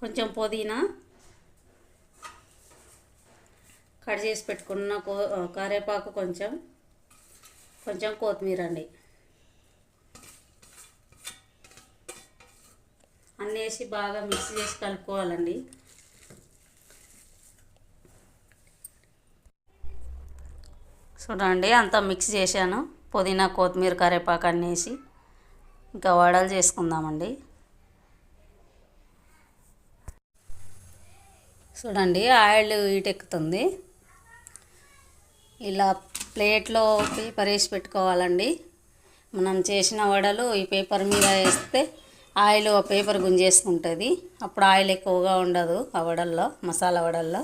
కొంచెం పుదీనా, కట్ చేసి పెట్టుకున్న కరివేపాకు, కొంచెం కొత్తిమీర అండి. అన్నీ వేసి బాగా మిక్స్ చేసి కలుపుకోవాలండి. చూడండి, అంతా మిక్స్ చేశాను. పుదీనా, కొత్తిమీర, కరివేపాకు అన్నీ వేసి ఇంకా వడలు చేసుకుందామండి. చూడండి, ఆయిల్ హీటెక్కుతుంది. ఇలా ప్లేట్లో పేపర్ వేసి పెట్టుకోవాలండి. మనం చేసిన వడలు ఈ పేపర్ మీద వేస్తే ఆయిల్ పేపర్ గుంజేసుకుంటుంది. అప్పుడు ఆయిల్ ఎక్కువగా ఉండదు ఆ వడల్లో, మసాలా వడల్లో.